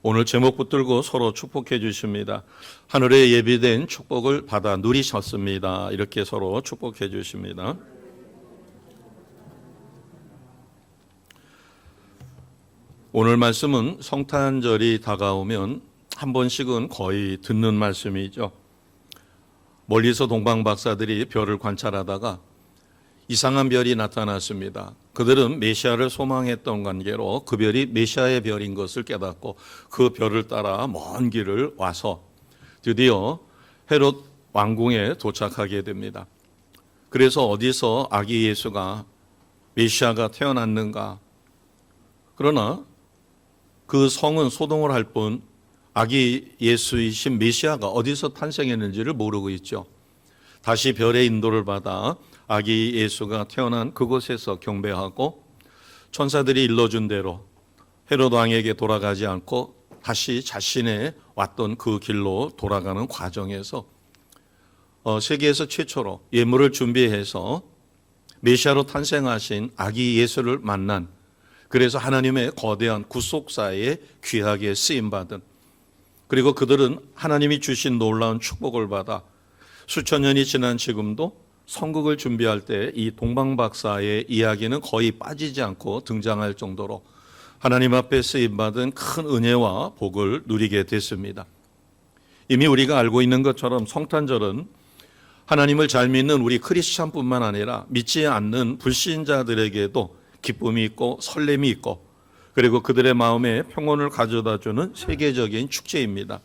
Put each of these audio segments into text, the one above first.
오늘 제목 붙들고 서로 축복해 주십니다. 하늘에 예비된 축복을 받아 누리셨습니다. 이렇게 서로 축복해 주십니다. 오늘 말씀은 성탄절이 다가오면 한 번씩은 거의 듣는 말씀이죠. 멀리서 동방박사들이 별을 관찰하다가 이상한 별이 나타났습니다. 그들은 메시아를 소망했던 관계로 그 별이 메시아의 별인 것을 깨닫고 그 별을 따라 먼 길을 와서 드디어 헤롯 왕궁에 도착하게 됩니다. 그래서 어디서 아기 예수가 메시아가 태어났는가? 그러나 그 성은 소동을 할 뿐 아기 예수이신 메시아가 어디서 탄생했는지를 모르고 있죠. 다시 별의 인도를 받아 아기 예수가 태어난 그곳에서 경배하고 천사들이 일러준 대로 헤롯 왕에게 돌아가지 않고 다시 자신의 왔던 그 길로 돌아가는 과정에서 세계에서 최초로 예물을 준비해서 메시아로 탄생하신 아기 예수를 만난, 그래서 하나님의 거대한 구속사에 귀하게 쓰임받은, 그리고 그들은 하나님이 주신 놀라운 축복을 받아 수천 년이 지난 지금도 성극을 준비할 때 이 동방박사의 이야기는 거의 빠지지 않고 등장할 정도로 하나님 앞에 쓰임받은 큰 은혜와 복을 누리게 됐습니다. 이미 우리가 알고 있는 것처럼 성탄절은 하나님을 잘 믿는 우리 크리스찬뿐만 아니라 믿지 않는 불신자들에게도 기쁨이 있고 설렘이 있고, 그리고 그들의 마음에 평온을 가져다주는 세계적인 축제입니다.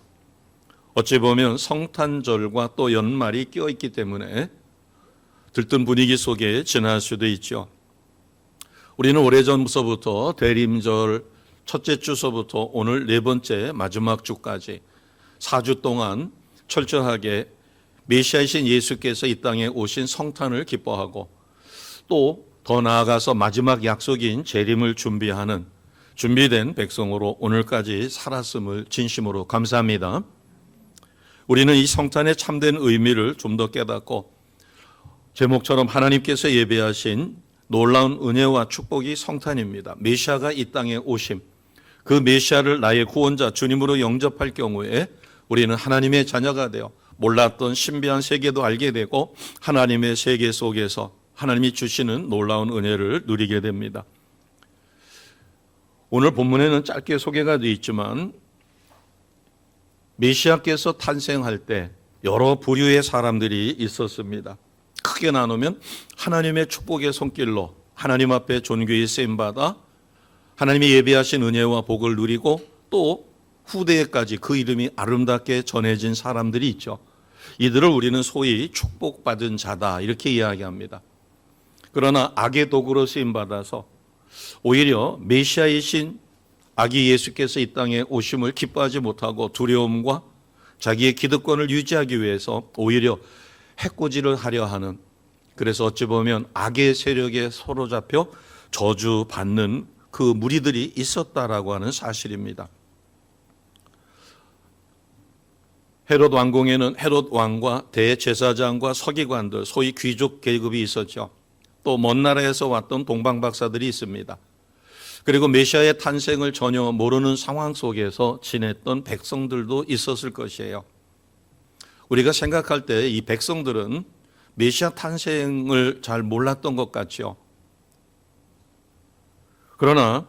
어찌 보면 성탄절과 또 연말이 껴있기 때문에 들뜬 분위기 속에 지날 수도 있죠. 우리는 오래전부터 대림절 첫째 주서부터 오늘 네 번째 마지막 주까지 4주 동안 철저하게 메시아이신 예수께서 이 땅에 오신 성탄을 기뻐하고, 또 더 나아가서 마지막 약속인 재림을 준비하는 준비된 백성으로 오늘까지 살았음을 진심으로 감사합니다. 우리는 이 성탄의 참된 의미를 좀 더 깨닫고 제목처럼 하나님께서 예배하신 놀라운 은혜와 축복이 성탄입니다. 메시아가 이 땅에 오심, 그 메시아를 나의 구원자 주님으로 영접할 경우에 우리는 하나님의 자녀가 되어 몰랐던 신비한 세계도 알게 되고 하나님의 세계 속에서 하나님이 주시는 놀라운 은혜를 누리게 됩니다. 오늘 본문에는 짧게 소개가 되어 있지만 메시아께서 탄생할 때 여러 부류의 사람들이 있었습니다. 크게 나누면 하나님의 축복의 손길로 하나님 앞에 존귀히 쓰임받아 하나님이 예비하신 은혜와 복을 누리고, 또 후대에까지 그 이름이 아름답게 전해진 사람들이 있죠. 이들을 우리는 소위 축복받은 자다 이렇게 이야기합니다. 그러나 악의 도구로 쓰임받아서 오히려 메시아이신 아기 예수께서 이 땅에 오심을 기뻐하지 못하고 두려움과 자기의 기득권을 유지하기 위해서 오히려 해코지를 하려 하는, 그래서 어찌 보면 악의 세력에 사로잡혀 저주받는 그 무리들이 있었다라고 하는 사실입니다. 헤롯 왕궁에는 헤롯 왕과 대제사장과 서기관들, 소위 귀족 계급이 있었죠. 또 먼 나라에서 왔던 동방박사들이 있습니다. 그리고 메시아의 탄생을 전혀 모르는 상황 속에서 지냈던 백성들도 있었을 것이에요. 우리가 생각할 때 이 백성들은 메시아 탄생을 잘 몰랐던 것 같죠. 그러나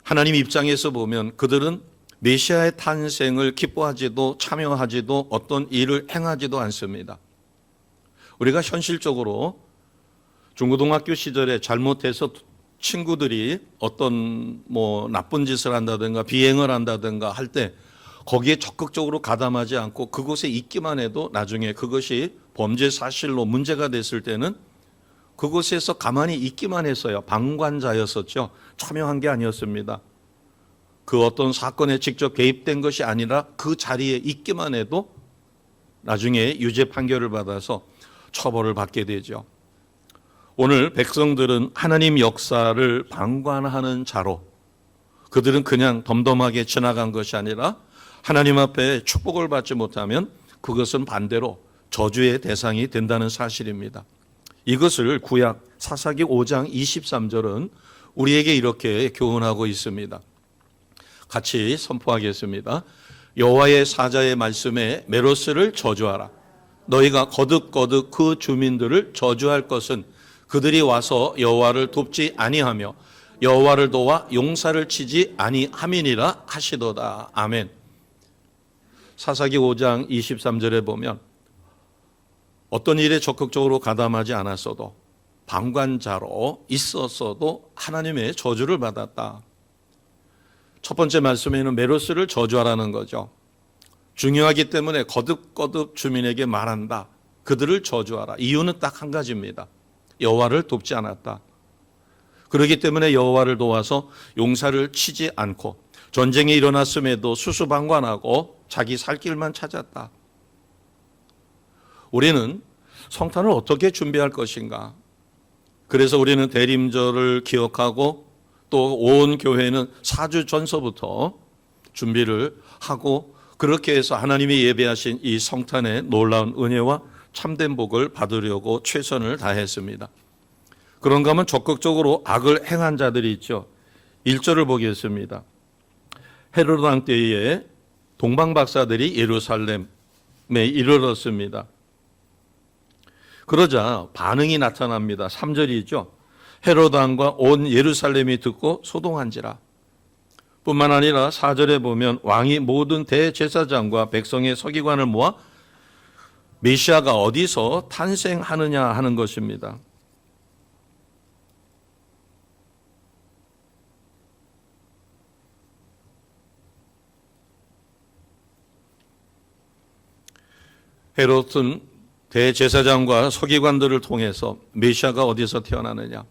하나님 입장에서 보면 그들은 메시아의 탄생을 기뻐하지도 참여하지도 어떤 일을 행하지도 않습니다. 우리가 현실적으로 중고등학교 시절에 잘못해서 친구들이 어떤 나쁜 짓을 한다든가 비행을 한다든가 할 때 거기에 적극적으로 가담하지 않고 그곳에 있기만 해도 나중에 그것이 범죄 사실로 문제가 됐을 때는 그곳에서 가만히 있기만 했어요. 방관자였었죠. 참여한 게 아니었습니다. 그 어떤 사건에 직접 개입된 것이 아니라 그 자리에 있기만 해도 나중에 유죄 판결을 받아서 처벌을 받게 되죠. 오늘 백성들은 하나님 역사를 방관하는 자로, 그들은 그냥 덤덤하게 지나간 것이 아니라 하나님 앞에 축복을 받지 못하면 그것은 반대로 저주의 대상이 된다는 사실입니다. 이것을 구약 사사기 5장 23절은 우리에게 이렇게 교훈하고 있습니다. 같이 선포하겠습니다. 여호와의 사자의 말씀에 메로스를 저주하라. 너희가 거듭거듭 그 주민들을 저주할 것은 그들이 와서 여호와를 돕지 아니하며 여호와를 도와 용사를 치지 아니함이니라 하시도다. 아멘. 사사기 5장 23절에 보면 어떤 일에 적극적으로 가담하지 않았어도 방관자로 있었어도 하나님의 저주를 받았다. 첫 번째 말씀에는 메로스를 저주하라는 거죠. 중요하기 때문에 거듭거듭 주민에게 말한다. 그들을 저주하라. 이유는 딱 한 가지입니다. 여호와를 돕지 않았다. 그렇기 때문에 여호와를 도와서 용사를 치지 않고 전쟁이 일어났음에도 수수방관하고 자기 살 길만 찾았다. 우리는 성탄을 어떻게 준비할 것인가? 그래서 우리는 대림절을 기억하고 또 온 교회는 4주 전서부터 준비를 하고 그렇게 해서 하나님이 예배하신 이 성탄의 놀라운 은혜와 참된 복을 받으려고 최선을 다했습니다. 그런가 하면 적극적으로 악을 행한 자들이 있죠. 1절을 보겠습니다. 헤로드 왕 때에 동방박사들이 예루살렘에 이르렀습니다. 그러자 반응이 나타납니다. 3절이죠. 헤로드 왕과 온 예루살렘이 듣고 소동한지라. 뿐만 아니라 4절에 보면 왕이 모든 대제사장과 백성의 서기관을 모아 메시아가 어디서 탄생하느냐 하는 것입니다. 헤롯은 대제사장과 서기관들을 통해서 메시아가 어디서 태어나느냐.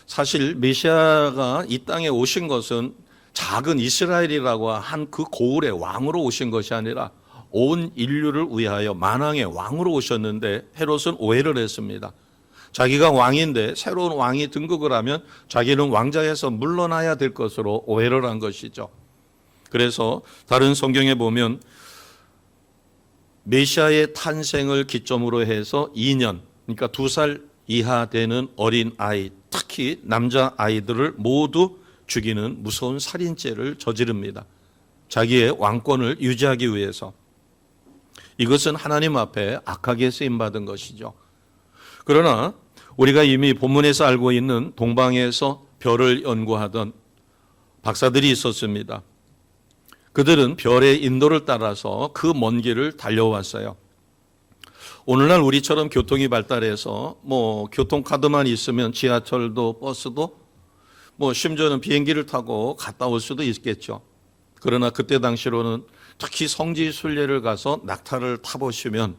사실 메시아가 이 땅에 오신 것은 작은 이스라엘이라고 한 그 고을의 왕으로 오신 것이 아니라 온 인류를 위하여 만왕의 왕으로 오셨는데 헤롯은 오해를 했습니다. 자기가 왕인데 새로운 왕이 등극을 하면 자기는 왕자에서 물러나야 될 것으로 오해를 한 것이죠. 그래서 다른 성경에 보면 메시아의 탄생을 기점으로 해서 2년, 그러니까 2살 이하 되는 어린 아이, 특히 남자 아이들을 모두 죽이는 무서운 살인죄를 저지릅니다. 자기의 왕권을 유지하기 위해서. 이것은 하나님 앞에 악하게 쓰임받은 것이죠. 그러나 우리가 이미 본문에서 알고 있는 동방에서 별을 연구하던 박사들이 있었습니다. 그들은 별의 인도를 따라서 그 먼 길을 달려왔어요. 오늘날 우리처럼 교통이 발달해서 교통카드만 있으면 지하철도 버스도 심지어는 비행기를 타고 갔다 올 수도 있겠죠. 그러나 그때 당시로는 특히 성지 순례를 가서 낙타를 타보시면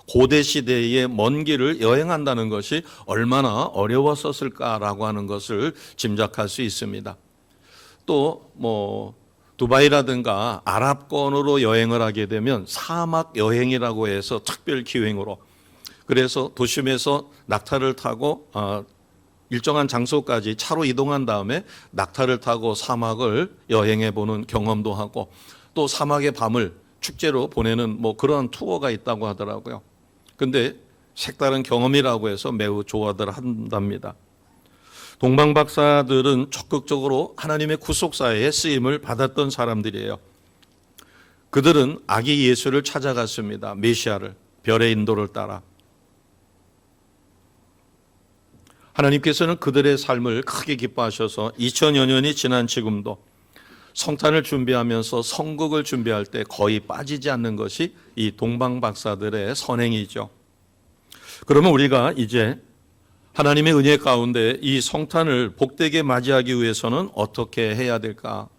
고대 시대의 먼 길을 여행한다는 것이 얼마나 어려웠었을까라고 하는 것을 짐작할 수 있습니다. 또 두바이라든가 아랍권으로 여행을 하게 되면 사막 여행이라고 해서 특별 기행으로 그래서 도심에서 낙타를 타고 일정한 장소까지 차로 이동한 다음에 낙타를 타고 사막을 여행해 보는 경험도 하고 또 사막의 밤을 축제로 보내는 그런 투어가 있다고 하더라고요. 근데 색다른 경험이라고 해서 매우 좋아들 한답니다. 동방박사들은 적극적으로 하나님의 구속사에 쓰임을 받았던 사람들이에요. 그들은 아기 예수를 찾아갔습니다. 메시아를 별의 인도를 따라. 하나님께서는 그들의 삶을 크게 기뻐하셔서 2000여 년이 지난 지금도 성탄을 준비하면서 성극을 준비할 때 거의 빠지지 않는 것이 이 동방박사들의 선행이죠. 그러면 우리가 이제 하나님의 은혜 가운데 이 성탄을 복되게 맞이하기 위해서는 어떻게 해야 될까?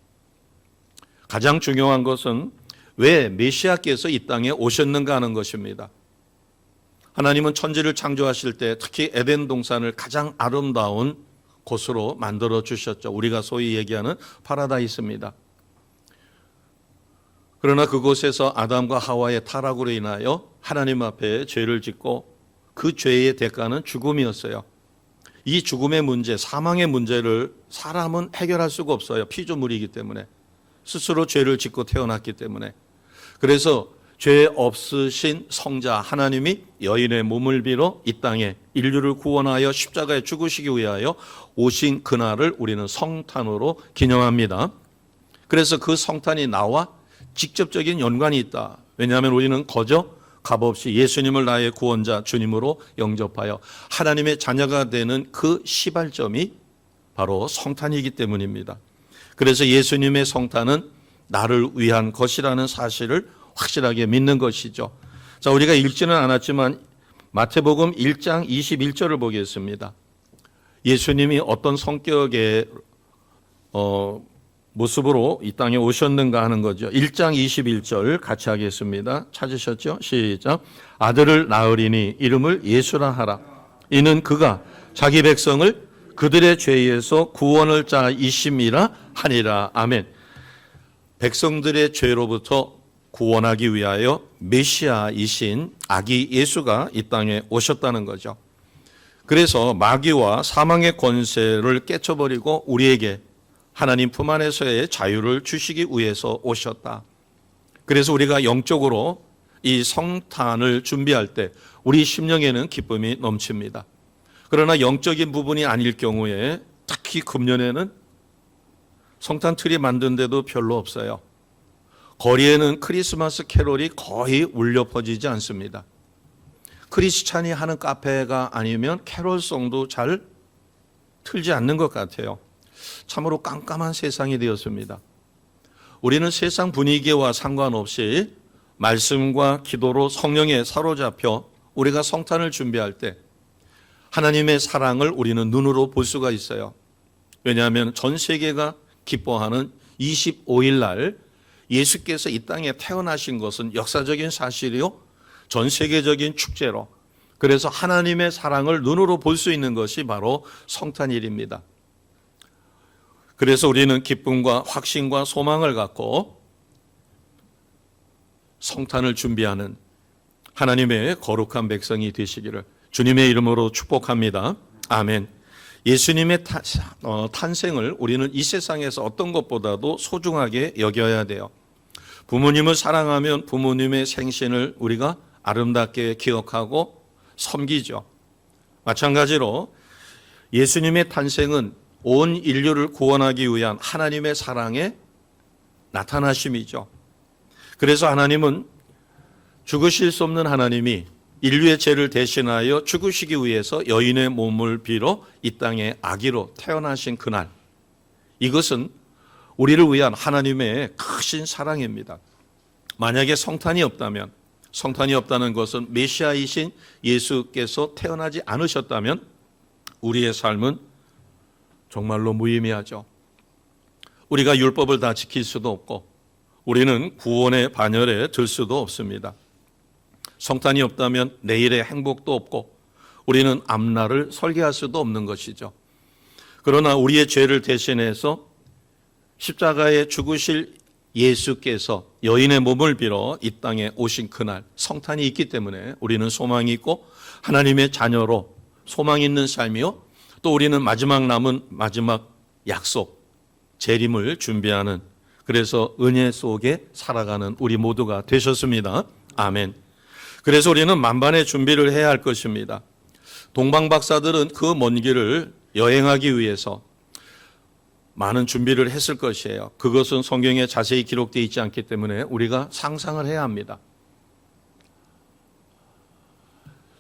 가장 중요한 것은 왜 메시아께서 이 땅에 오셨는가 하는 것입니다. 하나님은 천지를 창조하실 때 특히 에덴 동산을 가장 아름다운 곳으로 만들어 주셨죠. 우리가 소위 얘기하는 파라다이스입니다. 그러나 그곳에서 아담과 하와의 타락으로 인하여 하나님 앞에 죄를 짓고 그 죄의 대가는 죽음이었어요. 이 죽음의 문제, 사망의 문제를 사람은 해결할 수가 없어요. 피조물이기 때문에. 스스로 죄를 짓고 태어났기 때문에. 그래서 죄 없으신 성자 하나님이 여인의 몸을 빌어 이 땅에 인류를 구원하여 십자가에 죽으시기 위하여 오신 그날을 우리는 성탄으로 기념합니다. 그래서 그 성탄이 나와 직접적인 연관이 있다. 왜냐하면 우리는 거저 값없이 예수님을 나의 구원자 주님으로 영접하여 하나님의 자녀가 되는 그 시발점이 바로 성탄이기 때문입니다. 그래서 예수님의 성탄은 나를 위한 것이라는 사실을 확실하게 믿는 것이죠. 자, 우리가 읽지는 않았지만 마태복음 1장 21절을 보겠습니다. 예수님이 어떤 성격의 모습으로 이 땅에 오셨는가 하는 거죠. 1장 21절 같이 하겠습니다. 찾으셨죠? 시작. 아들을 낳으리니 이름을 예수라 하라. 이는 그가 자기 백성을 그들의 죄에서 구원을 자이심이라 하니라. 아멘. 백성들의 죄로부터 구원하기 위하여 메시아이신 아기 예수가 이 땅에 오셨다는 거죠. 그래서 마귀와 사망의 권세를 깨쳐버리고 우리에게 하나님 품 안에서의 자유를 주시기 위해서 오셨다. 그래서 우리가 영적으로 이 성탄을 준비할 때 우리 심령에는 기쁨이 넘칩니다. 그러나 영적인 부분이 아닐 경우에 특히 금년에는 성탄 트리 만든 데도 별로 없어요. 거리에는 크리스마스 캐롤이 거의 울려 퍼지지 않습니다. 크리스찬이 하는 카페가 아니면 캐롤송도 잘 틀지 않는 것 같아요. 참으로 깜깜한 세상이 되었습니다. 우리는 세상 분위기와 상관없이 말씀과 기도로 성령에 사로잡혀 우리가 성탄을 준비할 때 하나님의 사랑을 우리는 눈으로 볼 수가 있어요. 왜냐하면 전 세계가 기뻐하는 25일 날 예수께서 이 땅에 태어나신 것은 역사적인 사실이요, 전 세계적인 축제로, 그래서 하나님의 사랑을 눈으로 볼 수 있는 것이 바로 성탄일입니다. 그래서 우리는 기쁨과 확신과 소망을 갖고 성탄을 준비하는 하나님의 거룩한 백성이 되시기를 주님의 이름으로 축복합니다. 아멘. 예수님의 탄생을 우리는 이 세상에서 어떤 것보다도 소중하게 여겨야 돼요. 부모님을 사랑하면 부모님의 생신을 우리가 아름답게 기억하고 섬기죠. 마찬가지로 예수님의 탄생은 온 인류를 구원하기 위한 하나님의 사랑의 나타나심이죠. 그래서 하나님은 죽으실 수 없는 하나님이 인류의 죄를 대신하여 죽으시기 위해서 여인의 몸을 빌어 이 땅에 아기로 태어나신 그날, 이것은 우리를 위한 하나님의 크신 사랑입니다. 만약에 성탄이 없다면, 성탄이 없다는 것은 메시아이신 예수께서 태어나지 않으셨다면 우리의 삶은 정말로 무의미하죠. 우리가 율법을 다 지킬 수도 없고 우리는 구원의 반열에 들 수도 없습니다. 성탄이 없다면 내일의 행복도 없고 우리는 앞날을 설계할 수도 없는 것이죠. 그러나 우리의 죄를 대신해서 십자가에 죽으실 예수께서 여인의 몸을 빌어 이 땅에 오신 그날, 성탄이 있기 때문에 우리는 소망이 있고 하나님의 자녀로 소망 있는 삶이요, 또 우리는 마지막 남은 마지막 약속, 재림을 준비하는, 그래서 은혜 속에 살아가는 우리 모두가 되셨습니다. 아멘. 그래서 우리는 만반의 준비를 해야 할 것입니다. 동방 박사들은 그 먼 길을 여행하기 위해서 많은 준비를 했을 것이에요. 그것은 성경에 자세히 기록되어 있지 않기 때문에 우리가 상상을 해야 합니다.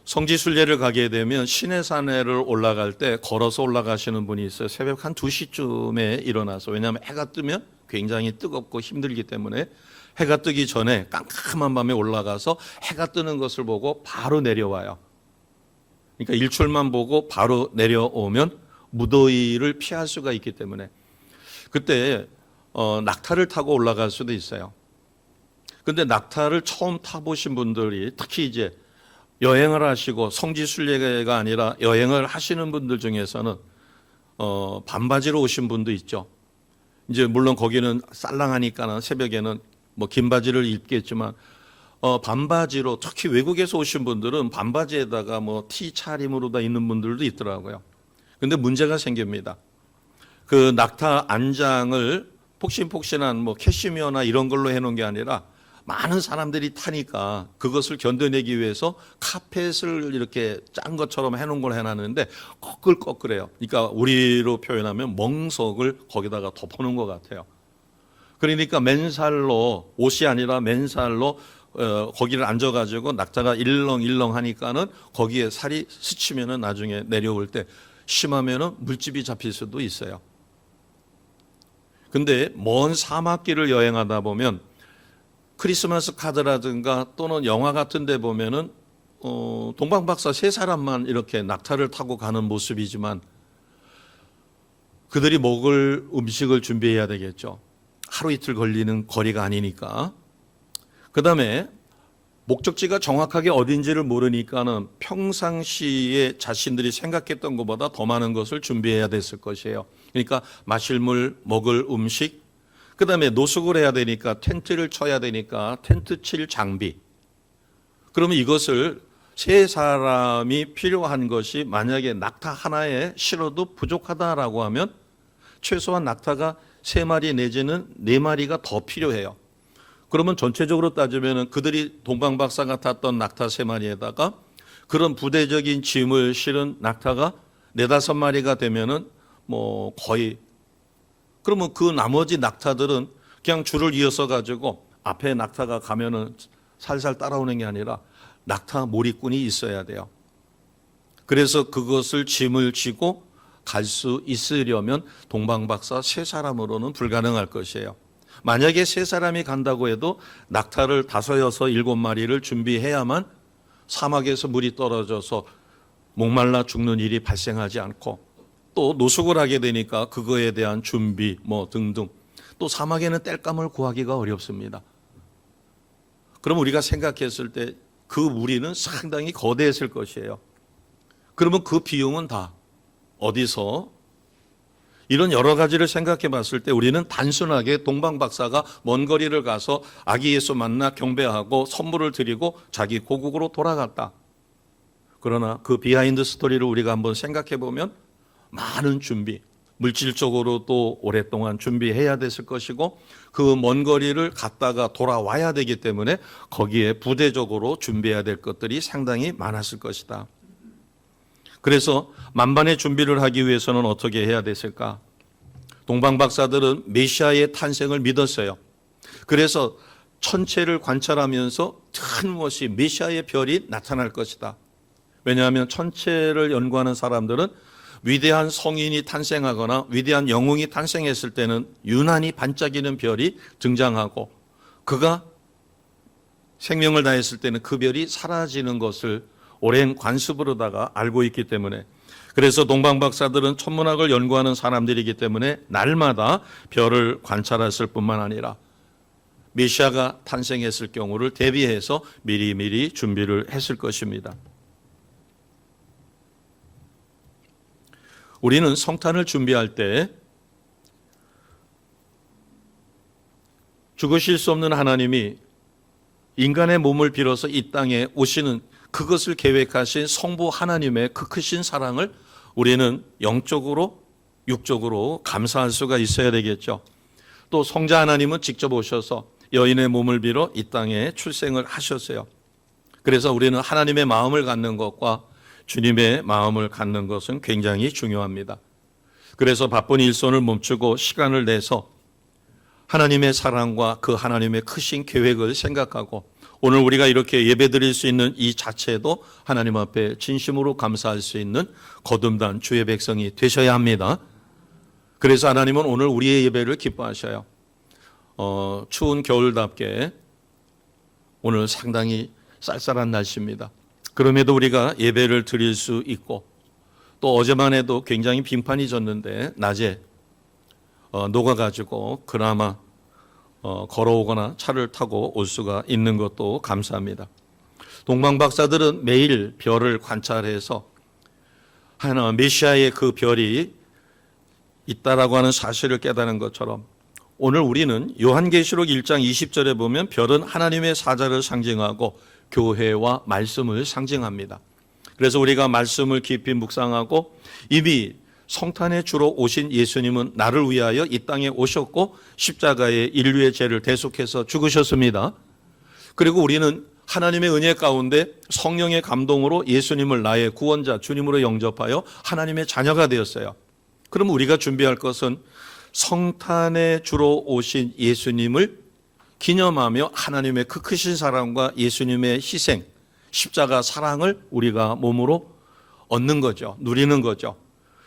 성지순례를 가게 되면 시내산에를 올라갈 때 걸어서 올라가시는 분이 있어요. 새벽 한 2시쯤에 일어나서, 왜냐하면 해가 뜨면 굉장히 뜨겁고 힘들기 때문에 해가 뜨기 전에 깜깜한 밤에 올라가서 해가 뜨는 것을 보고 바로 내려와요. 그러니까 일출만 보고 바로 내려오면 무더위를 피할 수가 있기 때문에 그때 낙타를 타고 올라갈 수도 있어요. 근데 낙타를 처음 타보신 분들이 특히 이제 여행을 하시고 성지순례가 아니라 여행을 하시는 분들 중에서는 반바지로 오신 분도 있죠. 이제 물론 거기는 쌀랑하니까 새벽에는 뭐 긴 바지를 입겠지만 반바지로, 특히 외국에서 오신 분들은 반바지에다가 뭐 티 차림으로 다 있는 분들도 있더라고요. 근데 문제가 생깁니다. 그 낙타 안장을 폭신폭신한 뭐 캐시미어나 이런 걸로 해놓은 게 아니라 많은 사람들이 타니까 그것을 견뎌내기 위해서 카펫을 이렇게 짠 것처럼 해놓은 걸 해놨는데 꺼끌꺼끌해요. 그러니까 우리로 표현하면 멍석을 거기다가 덮어놓은 것 같아요. 그러니까 맨살로, 옷이 아니라 맨살로 거기를 앉아가지고 낙타가 일렁일렁 하니까는 거기에 살이 스치면은 나중에 내려올 때 심하면은 물집이 잡힐 수도 있어요. 근데 먼 사막길을 여행하다 보면 크리스마스 카드라든가 또는 영화 같은 데 보면은 동방박사 세 사람만 이렇게 낙타를 타고 가는 모습이지만 그들이 먹을 음식을 준비해야 되겠죠. 하루 이틀 걸리는 거리가 아니니까. 그 다음에 목적지가 정확하게 어딘지를 모르니까는 평상시에 자신들이 생각했던 것보다 더 많은 것을 준비해야 됐을 것이에요. 그러니까 마실 물, 먹을 음식, 그 다음에 노숙을 해야 되니까 텐트를 쳐야 되니까 텐트 칠 장비. 그러면 이것을 세 사람이 필요한 것이 만약에 낙타 하나에 실어도 부족하다라고 하면 최소한 낙타가 3마리 내지는 4마리가 더 필요해요. 그러면 전체적으로 따지면 그들이 동방박사가 탔던 낙타 3마리에다가 그런 부대적인 짐을 실은 낙타가 4-5마리가 되면은 뭐 거의, 그러면 그 나머지 낙타들은 그냥 줄을 이어서 가지고 앞에 낙타가 가면은 살살 따라오는 게 아니라 낙타 몰이꾼이 있어야 돼요. 그래서 그것을 짐을 지고 갈 수 있으려면 동방박사 3사람으로는 불가능할 것이에요. 만약에 3사람이 간다고 해도 낙타를 5, 6, 7마리를 준비해야만 사막에서 물이 떨어져서 목말라 죽는 일이 발생하지 않고 또 노숙을 하게 되니까 그거에 대한 준비 뭐 등등, 또 사막에는 땔감을 구하기가 어렵습니다. 그럼 우리가 생각했을 때 그 무리는 상당히 거대했을 것이에요. 그러면 그 비용은 다 어디서? 이런 여러 가지를 생각해 봤을 때 우리는 단순하게 동방박사가 먼 거리를 가서 아기 예수 만나 경배하고 선물을 드리고 자기 고국으로 돌아갔다. 그러나 그 비하인드 스토리를 우리가 한번 생각해 보면 많은 준비, 물질적으로도 오랫동안 준비해야 됐을 것이고 그 먼 거리를 갔다가 돌아와야 되기 때문에 거기에 부대적으로 준비해야 될 것들이 상당히 많았을 것이다. 그래서 만반의 준비를 하기 위해서는 어떻게 해야 됐을까? 동방박사들은 메시아의 탄생을 믿었어요. 그래서 천체를 관찰하면서 틀림없이 메시아의 별이 나타날 것이다. 왜냐하면 천체를 연구하는 사람들은 위대한 성인이 탄생하거나 위대한 영웅이 탄생했을 때는 유난히 반짝이는 별이 등장하고 그가 생명을 다했을 때는 그 별이 사라지는 것을 오랜 관습으로다가 알고 있기 때문에, 그래서 동방박사들은 천문학을 연구하는 사람들이기 때문에 날마다 별을 관찰했을 뿐만 아니라 메시아가 탄생했을 경우를 대비해서 미리미리 준비를 했을 것입니다. 우리는 성탄을 준비할 때 죽으실 수 없는 하나님이 인간의 몸을 빌어서 이 땅에 오시는 그것을 계획하신 성부 하나님의 그 크신 사랑을 우리는 영적으로 육적으로 감사할 수가 있어야 되겠죠. 또 성자 하나님은 직접 오셔서 여인의 몸을 빌어 이 땅에 출생을 하셨어요. 그래서 우리는 하나님의 마음을 갖는 것과 주님의 마음을 갖는 것은 굉장히 중요합니다. 그래서 바쁜 일손을 멈추고 시간을 내서 하나님의 사랑과 그 하나님의 크신 계획을 생각하고 오늘 우리가 이렇게 예배드릴 수 있는 이 자체도 하나님 앞에 진심으로 감사할 수 있는 거듭난 주의 백성이 되셔야 합니다. 그래서 하나님은 오늘 우리의 예배를 기뻐하셔요. 추운 겨울답게 오늘 상당히 쌀쌀한 날씨입니다. 그럼에도 우리가 예배를 드릴 수 있고 또 어제만 해도 굉장히 빙판이 졌는데 낮에 녹아가지고 그나마 걸어오거나 차를 타고 올 수가 있는 것도 감사합니다. 동방박사들은 매일 별을 관찰해서 하나 메시아의 그 별이 있다라고 하는 사실을 깨달은 것처럼 오늘 우리는 요한계시록 1장 20절에 보면 별은 하나님의 사자를 상징하고 교회와 말씀을 상징합니다. 그래서 우리가 말씀을 깊이 묵상하고 이미 성탄의 주로 오신 예수님은 나를 위하여 이 땅에 오셨고 십자가에 인류의 죄를 대속해서 죽으셨습니다. 그리고 우리는 하나님의 은혜 가운데 성령의 감동으로 예수님을 나의 구원자 주님으로 영접하여 하나님의 자녀가 되었어요. 그럼 우리가 준비할 것은 성탄의 주로 오신 예수님을 기념하며 하나님의 그 크신 사랑과 예수님의 희생, 십자가 사랑을 우리가 몸으로 얻는 거죠. 누리는 거죠.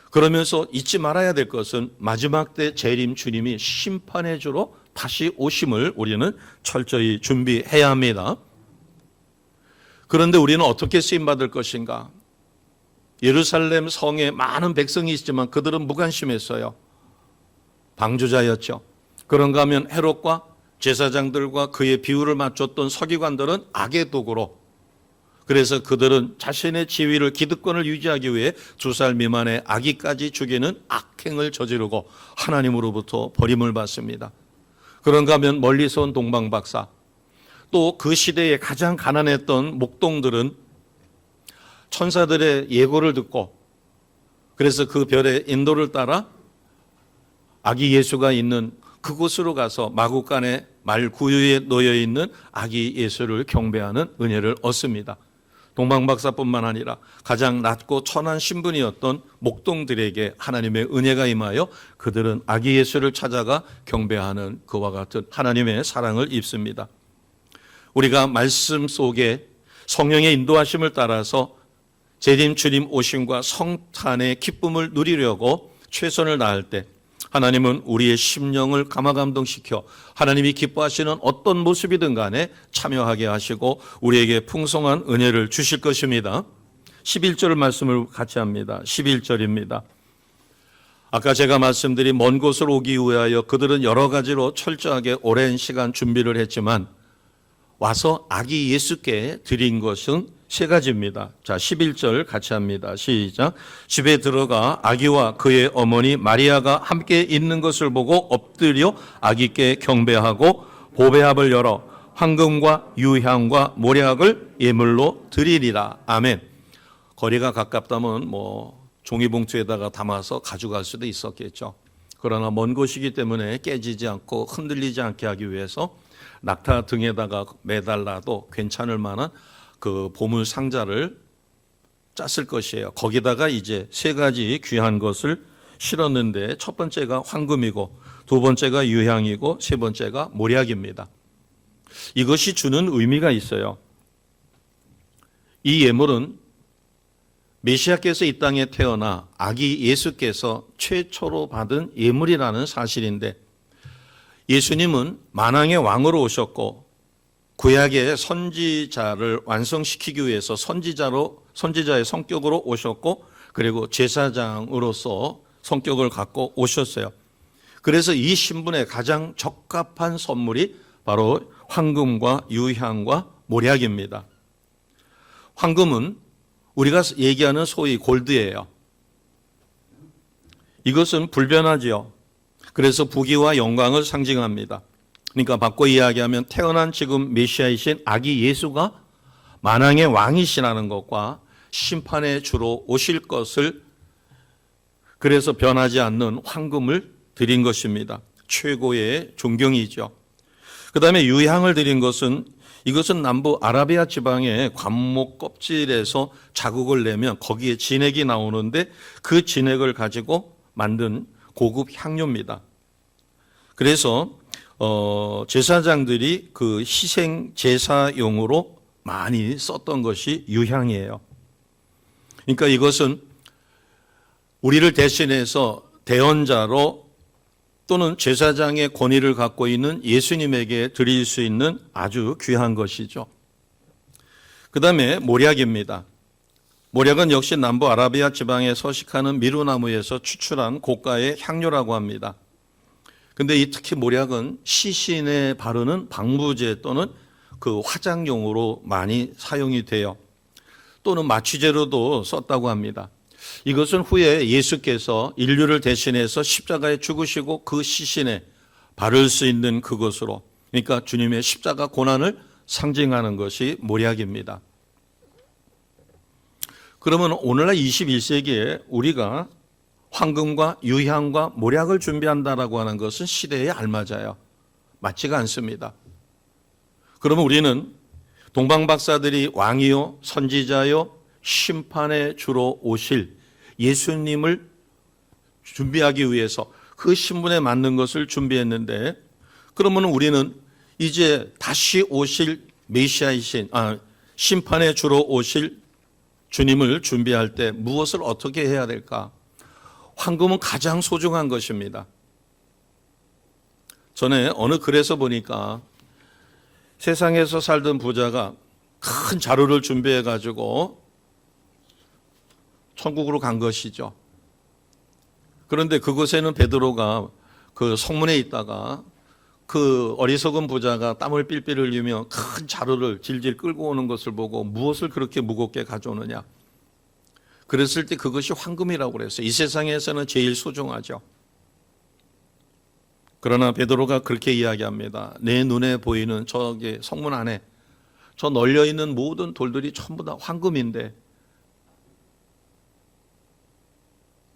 그러면서 잊지 말아야 될 것은 마지막 때 재림 주님이 심판의 주로 다시 오심을 우리는 철저히 준비해야 합니다. 그런데 우리는 어떻게 쓰임받을 것인가? 예루살렘 성에 많은 백성이 있지만 그들은 무관심했어요. 방주자였죠. 그런가 하면 헤롯과 제사장들과 그의 비율을 맞췄던 서기관들은 악의 도구로, 그래서 그들은 자신의 지위를, 기득권을 유지하기 위해 2살 미만의 아기까지 죽이는 악행을 저지르고 하나님으로부터 버림을 받습니다. 그런가 하면 멀리서 온 동방박사, 또 그 시대에 가장 가난했던 목동들은 천사들의 예고를 듣고 그래서 그 별의 인도를 따라 아기 예수가 있는 그곳으로 가서 마구간에 말 구유에 놓여 있는 아기 예수를 경배하는 은혜를 얻습니다. 동방박사뿐만 아니라 가장 낮고 천한 신분이었던 목동들에게 하나님의 은혜가 임하여 그들은 아기 예수를 찾아가 경배하는 그와 같은 하나님의 사랑을 입습니다. 우리가 말씀 속에 성령의 인도하심을 따라서 재림 주님 오심과 성탄의 기쁨을 누리려고 최선을 다할 때 하나님은 우리의 심령을 감화감동시켜 하나님이 기뻐하시는 어떤 모습이든 간에 참여하게 하시고 우리에게 풍성한 은혜를 주실 것입니다. 11절 말씀을 같이 합니다. 11절입니다. 아까 제가 말씀드린 먼 곳을 오기 위하여 그들은 여러 가지로 철저하게 오랜 시간 준비를 했지만 와서 아기 예수께 드린 것은 3가지입니다. 자, 11절 같이 합니다. 시작. 집에 들어가 아기와 그의 어머니 마리아가 함께 있는 것을 보고 엎드려 아기께 경배하고 보배합을 열어 황금과 유향과 모략을 예물로 드리리라. 아멘. 거리가 가깝다면 종이봉투에다가 담아서 가져갈 수도 있었겠죠. 그러나 먼 곳이기 때문에 깨지지 않고 흔들리지 않게 하기 위해서 낙타 등에다가 매달라도 괜찮을 만한 그 보물 상자를 짰을 것이에요. 거기다가 이제 3가지 귀한 것을 실었는데 첫 번째가 황금이고 두 번째가 유향이고 세 번째가 모략입니다. 이것이 주는 의미가 있어요. 이 예물은 메시아께서 이 땅에 태어나 아기 예수께서 최초로 받은 예물이라는 사실인데 예수님은 만왕의 왕으로 오셨고 구약의 선지자를 완성시키기 위해서 선지자의 성격으로 오셨고 그리고 제사장으로서 성격을 갖고 오셨어요. 그래서 이 신분에 가장 적합한 선물이 바로 황금과 유향과 모략입니다. 황금은 우리가 얘기하는 소위 골드예요. 이것은 불변하지요. 그래서 부귀와 영광을 상징합니다. 그러니까 바꿔 이야기하면 태어난 지금 메시아이신 아기 예수가 만왕의 왕이시라는 것과 심판의 주로 오실 것을 그래서 변하지 않는 황금을 드린 것입니다. 최고의 존경이죠. 그 다음에 유향을 드린 것은 이것은 남부 아라비아 지방의 관목 껍질에서 자국을 내면 거기에 진액이 나오는데 그 진액을 가지고 만든 고급 향료입니다. 그래서 제사장들이 그 희생 제사용으로 많이 썼던 것이 유향이에요. 그러니까 이것은 우리를 대신해서 대언자로 또는 제사장의 권위를 갖고 있는 예수님에게 드릴 수 있는 아주 귀한 것이죠. 그 다음에 모략입니다. 모략은 역시 남부 아라비아 지방에 서식하는 미루나무에서 추출한 고가의 향료라고 합니다. 근데 이 특히 모략은 시신에 바르는 방부제 또는 그 화장용으로 많이 사용이 돼요. 또는 마취제로도 썼다고 합니다. 이것은 후에 예수께서 인류를 대신해서 십자가에 죽으시고 그 시신에 바를 수 있는 그것으로, 그러니까 주님의 십자가 고난을 상징하는 것이 모략입니다. 그러면 오늘날 21세기에 우리가 황금과 유향과 모략을 준비한다라고 하는 것은 시대에 알맞아요. 맞지가 않습니다. 그러면 우리는 동방박사들이 왕이요 선지자요 심판의 주로 오실 예수님을 준비하기 위해서 그 신분에 맞는 것을 준비했는데, 그러면 우리는 이제 다시 오실 메시아이신 심판에 주로 오실 주님을 준비할 때 무엇을 어떻게 해야 될까? 황금은 가장 소중한 것입니다. 전에 어느 글에서 보니까 세상에서 살던 부자가 큰 자루를 준비해 가지고 천국으로 간 것이죠. 그런데 그곳에는 베드로가 그 성문에 있다가 그 어리석은 부자가 땀을 삘삘 흘리며 큰 자루를 질질 끌고 오는 것을 보고 무엇을 그렇게 무겁게 가져오느냐. 그랬을 때 그것이 황금이라고 그랬어요. 이 세상에서는 제일 소중하죠. 그러나 베드로가 그렇게 이야기합니다. 내 눈에 보이는 저기 성문 안에 저 널려 있는 모든 돌들이 전부 다 황금인데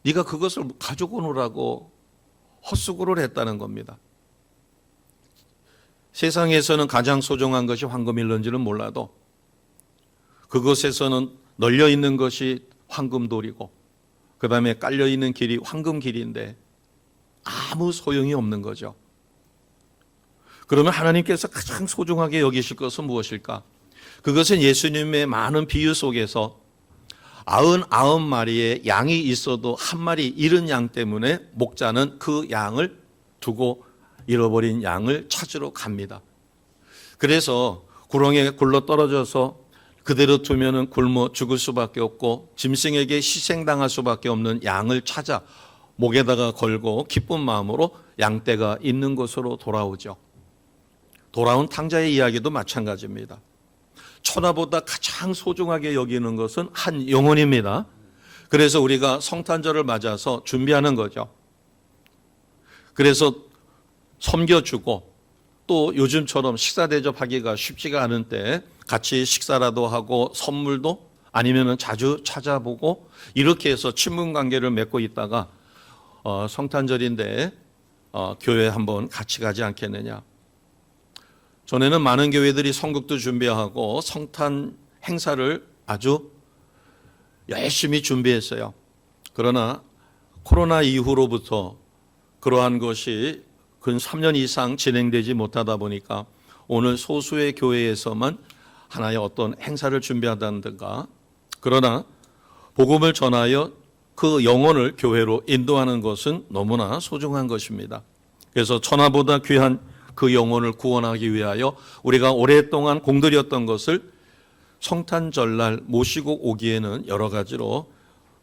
네가 그것을 가지고 오느라고 헛수고를 했다는 겁니다. 세상에서는 가장 소중한 것이 황금일런지는 몰라도 그것에서는 널려 있는 것이 황금돌이고 그 다음에 깔려 있는 길이 황금길인데 아무 소용이 없는 거죠. 그러면 하나님께서 가장 소중하게 여기실 것은 무엇일까? 그것은 예수님의 많은 비유 속에서 99마리의 양이 있어도 한 마리 잃은 양 때문에 목자는 그 양을 두고 잃어버린 양을 찾으러 갑니다. 그래서 구렁에 굴러 떨어져서 그대로 두면은 굶어 죽을 수밖에 없고 짐승에게 희생당할 수밖에 없는 양을 찾아 목에다가 걸고 기쁜 마음으로 양떼가 있는 곳으로 돌아오죠. 돌아온 탕자의 이야기도 마찬가지입니다. 천하보다 가장 소중하게 여기는 것은 한 영혼입니다. 그래서 우리가 성탄절을 맞아서 준비하는 거죠. 그래서 섬겨주고 또 요즘처럼 식사 대접하기가 쉽지가 않은 때 같이 식사라도 하고 선물도 아니면은 자주 찾아보고 이렇게 해서 친분 관계를 맺고 있다가 성탄절인데 교회 한번 같이 가지 않겠느냐. 전에는 많은 교회들이 성국도 준비하고 성탄 행사를 아주 열심히 준비했어요. 그러나 코로나 이후로부터 그러한 것이 근 3년 이상 진행되지 못하다 보니까 오늘 소수의 교회에서만 하나의 어떤 행사를 준비하다든가, 그러나 복음을 전하여 그 영혼을 교회로 인도하는 것은 너무나 소중한 것입니다. 그래서 천하보다 귀한 그 영혼을 구원하기 위하여 우리가 오랫동안 공들였던 것을 성탄절날 모시고 오기에는 여러 가지로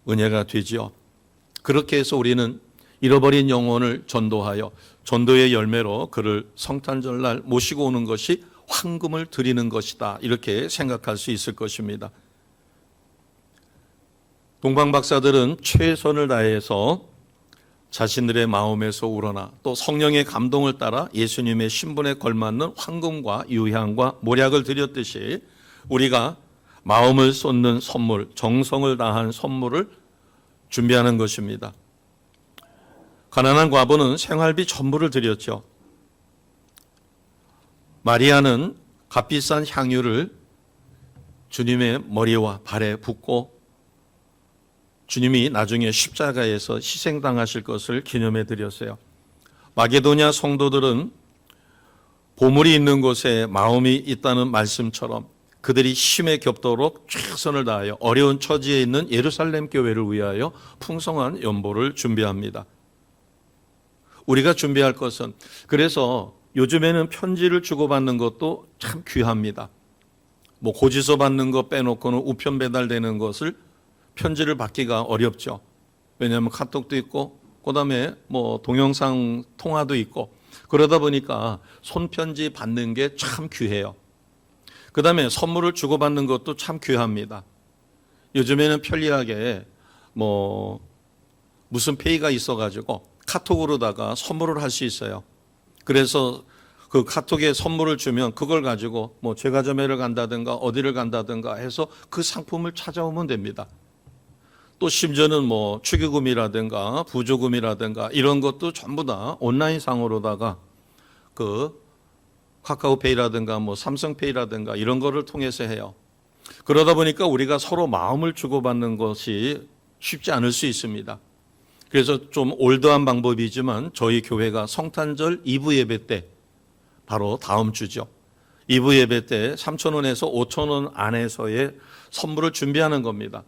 은혜가 되지요. 그렇게 해서 우리는 잃어버린 영혼을 전도하여 전도의 열매로 그를 성탄절날 모시고 오는 것이 황금을 드리는 것이다, 이렇게 생각할 수 있을 것입니다. 동방박사들은 최선을 다해서 자신들의 마음에서 우러나 또 성령의 감동을 따라 예수님의 신분에 걸맞는 황금과 유향과 모략을 드렸듯이 우리가 마음을 쏟는 선물, 정성을 다한 선물을 준비하는 것입니다. 가난한 과부는 생활비 전부를 드렸죠. 마리아는 값비싼 향유를 주님의 머리와 발에 붓고 주님이 나중에 십자가에서 희생당하실 것을 기념해 드렸어요. 마게도냐 성도들은 보물이 있는 곳에 마음이 있다는 말씀처럼 그들이 힘에 겹도록 최선을 다하여 어려운 처지에 있는 예루살렘 교회를 위하여 풍성한 연보를 준비합니다. 우리가 준비할 것은, 그래서 요즘에는 편지를 주고받는 것도 참 귀합니다. 뭐 고지서 받는 거 빼놓고는 우편 배달되는 것을 편지를 받기가 어렵죠. 왜냐하면 카톡도 있고 그다음에 뭐 동영상 통화도 있고 그러다 보니까 손편지 받는 게 참 귀해요. 그다음에 선물을 주고받는 것도 참 귀합니다. 요즘에는 편리하게 뭐 무슨 페이가 있어가지고 카톡으로다가 선물을 할 수 있어요. 그래서 그 카톡에 선물을 주면 그걸 가지고 뭐 제과점회를 간다든가 어디를 간다든가 해서 그 상품을 찾아오면 됩니다. 또 심지어는 뭐 축의금이라든가 부조금이라든가 이런 것도 전부 다 온라인 상으로다가 그 카카오페이라든가 뭐 삼성페이라든가 이런 거를 통해서 해요. 그러다 보니까 우리가 서로 마음을 주고받는 것이 쉽지 않을 수 있습니다. 그래서 좀 올드한 방법이지만 저희 교회가 성탄절 2부 예배 때 바로 다음 주죠. 2부 예배 때 3,000원에서 5,000원 안에서의 선물을 준비하는 겁니다.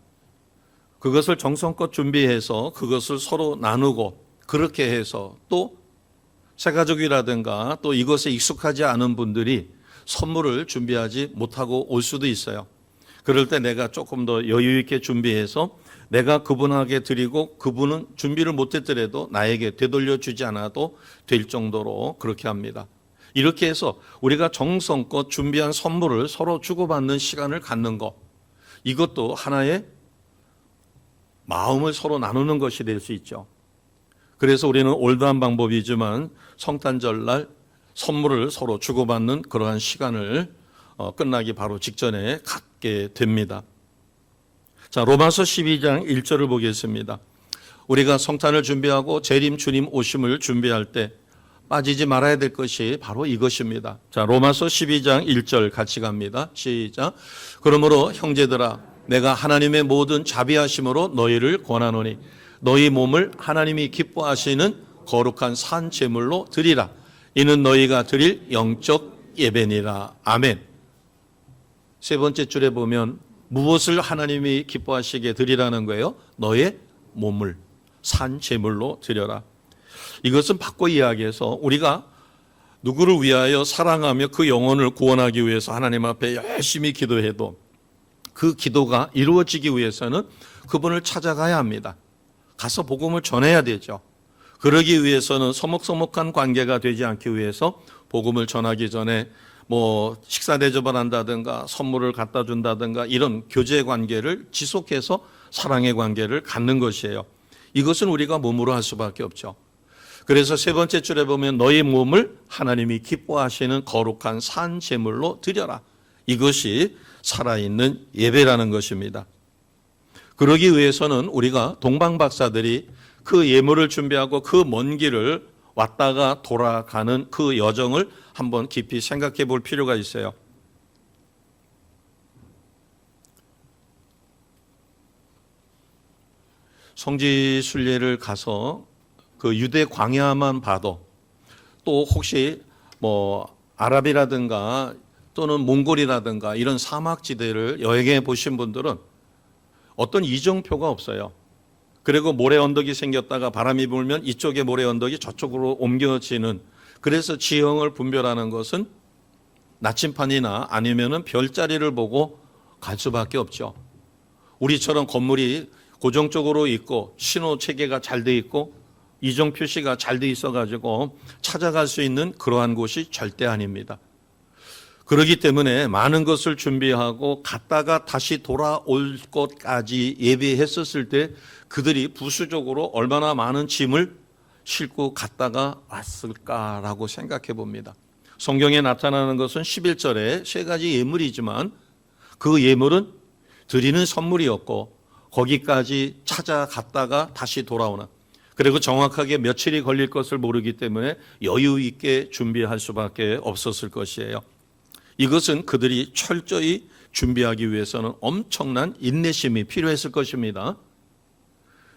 그것을 정성껏 준비해서 그것을 서로 나누고 그렇게 해서 또 새가족이라든가 또 이것에 익숙하지 않은 분들이 선물을 준비하지 못하고 올 수도 있어요. 그럴 때 내가 조금 더 여유 있게 준비해서 내가 그분에게 드리고 그분은 준비를 못했더라도 나에게 되돌려 주지 않아도 될 정도로 그렇게 합니다. 이렇게 해서 우리가 정성껏 준비한 선물을 서로 주고받는 시간을 갖는 것, 이것도 하나의 마음을 서로 나누는 것이 될 수 있죠. 그래서 우리는 올드한 방법이지만 성탄절날 선물을 서로 주고받는 그러한 시간을 끝나기 바로 직전에 갖게 됩니다. 자, 로마서 12장 1절을 보겠습니다. 우리가 성탄을 준비하고 재림 주님 오심을 준비할 때 빠지지 말아야 될 것이 바로 이것입니다. 자, 로마서 12장 1절 같이 갑니다. 시작. 그러므로 형제들아, 내가 하나님의 모든 자비하심으로 너희를 권하노니 너희 몸을 하나님이 기뻐하시는 거룩한 산 제물로 드리라. 이는 너희가 드릴 영적 예배니라. 아멘. 세 번째 줄에 보면 무엇을 하나님이 기뻐하시게 드리라는 거예요? 너의 몸을 산 제물로 드려라. 이것은 바꿔 이야기해서 우리가 누구를 위하여 사랑하며 그 영혼을 구원하기 위해서 하나님 앞에 열심히 기도해도 그 기도가 이루어지기 위해서는 그분을 찾아가야 합니다. 가서 복음을 전해야 되죠. 그러기 위해서는 서먹서먹한 관계가 되지 않기 위해서 복음을 전하기 전에 식사 대접을 한다든가 선물을 갖다 준다든가 이런 교제 관계를 지속해서 사랑의 관계를 갖는 것이에요. 이것은 우리가 몸으로 할 수밖에 없죠. 그래서 세 번째 줄에 보면 너희 몸을 하나님이 기뻐하시는 거룩한 산 제물로 드려라. 이것이 살아있는 예배라는 것입니다. 그러기 위해서는 우리가 동방박사들이 그 예물을 준비하고 그 먼 길을 왔다가 돌아가는 그 여정을 한번 깊이 생각해 볼 필요가 있어요. 성지순례를 가서 그 유대 광야만 봐도 또 혹시 아랍이라든가 또는 몽골이라든가 이런 사막지대를 여행해 보신 분들은 어떤 이정표가 없어요. 그리고 모래 언덕이 생겼다가 바람이 불면 이쪽에 모래 언덕이 저쪽으로 옮겨지는, 그래서 지형을 분별하는 것은 나침판이나 아니면은 별자리를 보고 갈 수밖에 없죠. 우리처럼 건물이 고정적으로 있고 신호 체계가 잘 돼 있고 이정 표시가 잘 돼 있어 가지고 찾아갈 수 있는 그러한 곳이 절대 아닙니다. 그렇기 때문에 많은 것을 준비하고 갔다가 다시 돌아올 것까지 예비했었을 때 그들이 부수적으로 얼마나 많은 짐을 싣고 갔다가 왔을까라고 생각해 봅니다. 성경에 나타나는 것은 11절에 세 가지 예물이지만 그 예물은 드리는 선물이었고 거기까지 찾아갔다가 다시 돌아오는, 그리고 정확하게 며칠이 걸릴 것을 모르기 때문에 여유 있게 준비할 수밖에 없었을 것이에요. 이것은 그들이 철저히 준비하기 위해서는 엄청난 인내심이 필요했을 것입니다.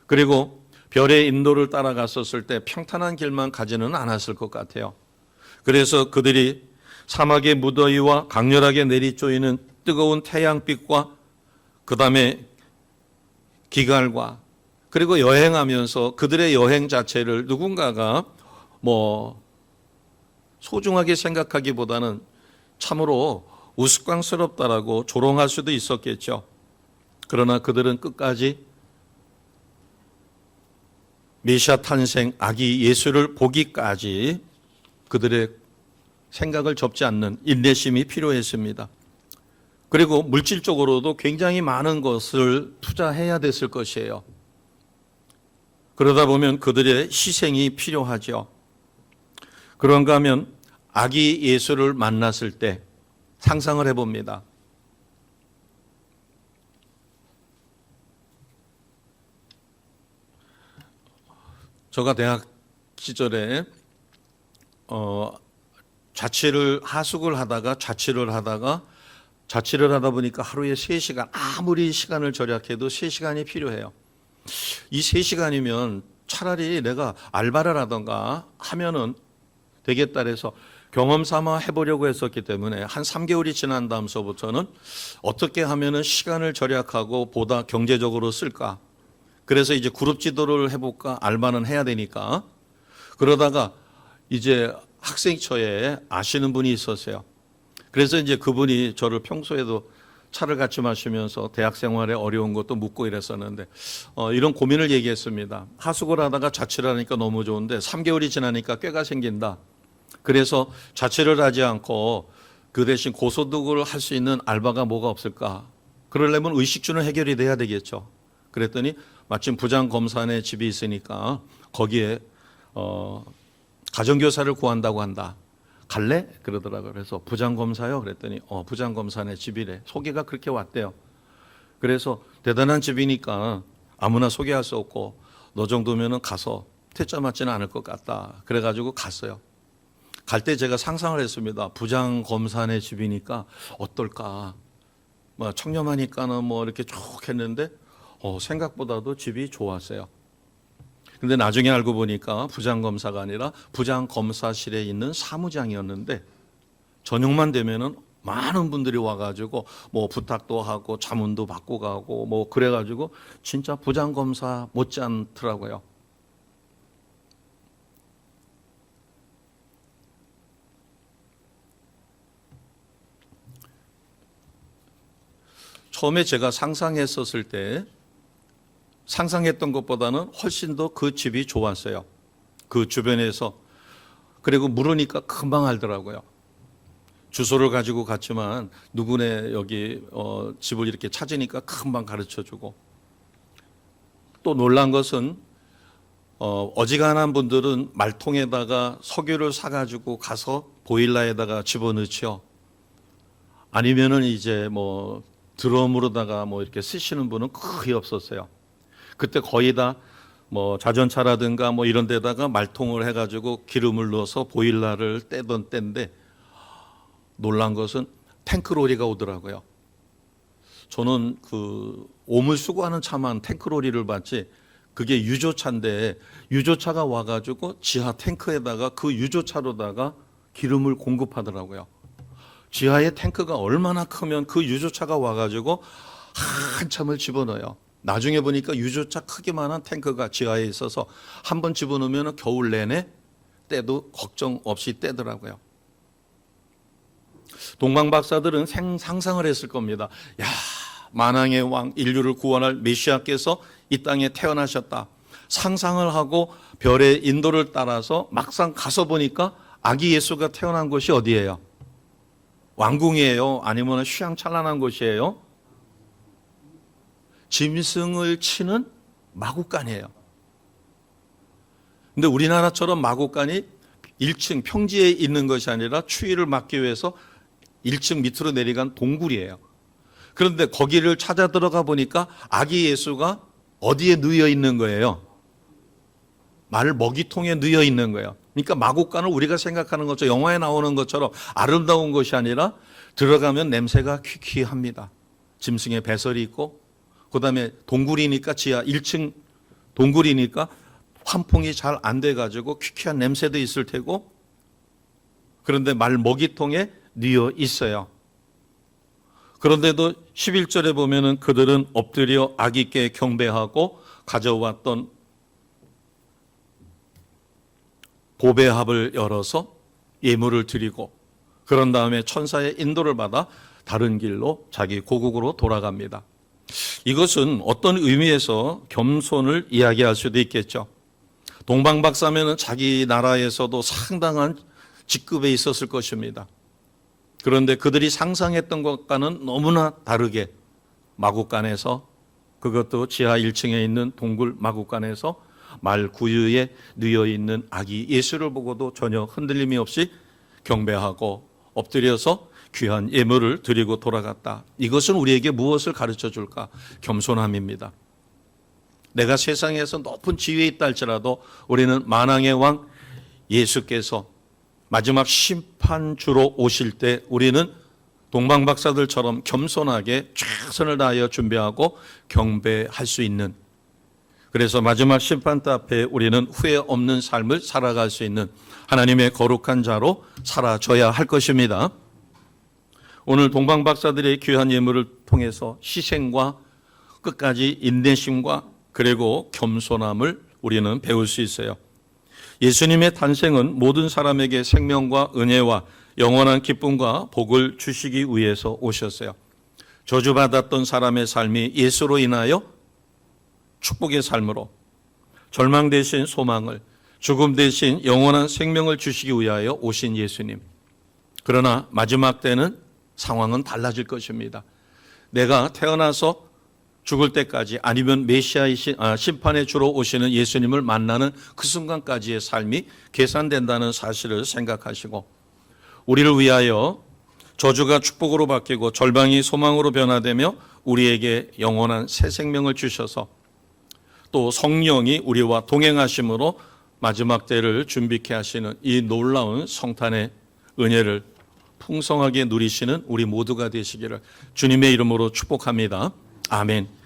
그리고 별의 인도를 따라갔었을 때 평탄한 길만 가지는 않았을 것 같아요. 그래서 그들이 사막의 무더위와 강렬하게 내리쪼이는 뜨거운 태양빛과 그 다음에 기갈과 그리고 여행하면서 그들의 여행 자체를 누군가가 소중하게 생각하기보다는 참으로 우스꽝스럽다라고 조롱할 수도 있었겠죠. 그러나 그들은 끝까지 메시아 탄생 아기 예수를 보기까지 그들의 생각을 접지 않는 인내심이 필요했습니다. 그리고 물질적으로도 굉장히 많은 것을 투자해야 됐을 것이에요. 그러다 보면 그들의 희생이 필요하죠. 그런가 하면 아기 예수를 만났을 때 상상을 해봅니다. 제가 대학 시절에 하숙을 하다가 자취를 하다 보니까 하루에 3시간, 아무리 시간을 절약해도 3시간이 필요해요. 이 3시간이면 차라리 내가 알바를 하던가 하면은 되겠다 그래서 경험 삼아 해보려고 했었기 때문에 한 3개월이 지난 다음서부터는 어떻게 하면은 시간을 절약하고 보다 경제적으로 쓸까. 그래서 이제 그룹 지도를 해볼까. 알바는 해야 되니까. 그러다가 이제 학생처에 아시는 분이 있었어요. 그래서 이제 그분이 저를 평소에도 차를 같이 마시면서 대학 생활에 어려운 것도 묻고 이랬었는데 이런 고민을 얘기했습니다. 하숙을 하다가 자취를 하니까 너무 좋은데 3개월이 지나니까 꾀가 생긴다. 그래서 자취를 하지 않고 그 대신 고소득을 할 수 있는 알바가 뭐가 없을까. 그러려면 의식주는 해결이 돼야 되겠죠. 그랬더니 마침 부장검사네 집이 있으니까 거기에 가정교사를 구한다고 한다. 갈래? 그러더라고요. 그래서 부장검사요? 그랬더니 부장검사네 집이래. 소개가 그렇게 왔대요. 그래서 대단한 집이니까 아무나 소개할 수 없고 너 정도면은 가서 퇴짜 맞지는 않을 것 같다. 그래가지고 갔어요. 갈 때 제가 상상을 했습니다. 부장검사네 집이니까 어떨까? 뭐 청렴하니까는 뭐 이렇게 쭉 했는데 생각보다도 집이 좋았어요. 근데 나중에 알고 보니까 부장검사가 아니라 부장검사실에 있는 사무장이었는데 저녁만 되면은 많은 분들이 와가지고 뭐 부탁도 하고 자문도 받고 가고 뭐 그래가지고 진짜 부장검사 못지않더라고요. 처음에 제가 상상했었을 때 상상했던 것보다는 훨씬 더 그 집이 좋았어요. 그 주변에서. 그리고 물으니까 금방 알더라고요. 주소를 가지고 갔지만 누구네 여기 집을 이렇게 찾으니까 금방 가르쳐주고. 또 놀란 것은 어지간한 분들은 말통에다가 석유를 사가지고 가서 보일러에다가 집어넣죠. 아니면은 이제 뭐 드럼으로다가 뭐 이렇게 쓰시는 분은 거의 없었어요. 그때 거의 다 뭐 자전차라든가 뭐 이런 데다가 말통을 해가지고 기름을 넣어서 보일러를 떼던 때인데 놀란 것은 탱크로리가 오더라고요. 저는 그 오물 수거하는 차만 탱크로리를 봤지 그게 유조차인데 유조차가 와가지고 지하 탱크에다가 그 유조차로다가 기름을 공급하더라고요. 지하에 탱크가 얼마나 크면 그 유조차가 와가지고 한참을 집어넣어요. 나중에 보니까 유조차 크기만한 탱크가 지하에 있어서 한번 집어넣으면 겨울 내내 떼도 걱정 없이 떼더라고요. 동방 박사들은 상상을 했을 겁니다. 야, 만왕의 왕 인류를 구원할 메시아께서 이 땅에 태어나셨다. 상상을 하고 별의 인도를 따라서 막상 가서 보니까 아기 예수가 태어난 곳이 어디예요? 왕궁이에요? 아니면 휘황찬란한 곳이에요? 짐승을 치는 마구간이에요. 근데 우리나라처럼 마구간이 1층 평지에 있는 것이 아니라 추위를 막기 위해서 1층 밑으로 내려간 동굴이에요. 그런데 거기를 찾아 들어가 보니까 아기 예수가 어디에 누워 있는 거예요? 말 먹이통에 누워 있는 거예요. 그러니까 마구간을 우리가 생각하는 것처럼 영화에 나오는 것처럼 아름다운 것이 아니라 들어가면 냄새가 퀴퀴합니다. 짐승의 배설이 있고 그다음에 동굴이니까 지하 1층 동굴이니까 환풍이 잘 안 돼가지고 퀴퀴한 냄새도 있을 테고 그런데 말 먹이통에 누워 있어요. 그런데도 11절에 보면은 그들은 엎드려 아기께 경배하고 가져왔던 보배합을 열어서 예물을 드리고 그런 다음에 천사의 인도를 받아 다른 길로 자기 고국으로 돌아갑니다. 이것은 어떤 의미에서 겸손을 이야기할 수도 있겠죠. 동방박사면은 자기 나라에서도 상당한 직급에 있었을 것입니다. 그런데 그들이 상상했던 것과는 너무나 다르게 마구간에서 그것도 지하 1층에 있는 동굴 마구간에서 말 구유에 누워 있는 아기 예수를 보고도 전혀 흔들림이 없이 경배하고 엎드려서 귀한 예물을 드리고 돌아갔다. 이것은 우리에게 무엇을 가르쳐 줄까? 겸손함입니다. 내가 세상에서 높은 지위에 있다 할지라도 우리는 만왕의 왕 예수께서 마지막 심판주로 오실 때 우리는 동방박사들처럼 겸손하게 최선을 다하여 준비하고 경배할 수 있는, 그래서 마지막 심판대 앞에 우리는 후회 없는 삶을 살아갈 수 있는 하나님의 거룩한 자로 살아져야 할 것입니다. 오늘 동방박사들의 귀한 예물을 통해서 희생과 끝까지 인내심과 그리고 겸손함을 우리는 배울 수 있어요. 예수님의 탄생은 모든 사람에게 생명과 은혜와 영원한 기쁨과 복을 주시기 위해서 오셨어요. 저주받았던 사람의 삶이 예수로 인하여 축복의 삶으로, 절망 대신 소망을, 죽음 대신 영원한 생명을 주시기 위하여 오신 예수님. 그러나 마지막 때는 상황은 달라질 것입니다. 내가 태어나서 죽을 때까지 아니면 메시아이신 심판의 주로 오시는 예수님을 만나는 그 순간까지의 삶이 계산된다는 사실을 생각하시고, 우리를 위하여 저주가 축복으로 바뀌고 절망이 소망으로 변화되며 우리에게 영원한 새 생명을 주셔서 또 성령이 우리와 동행하심으로 마지막 때를 준비케 하시는 이 놀라운 성탄의 은혜를 풍성하게 누리시는 우리 모두가 되시기를 주님의 이름으로 축복합니다. 아멘.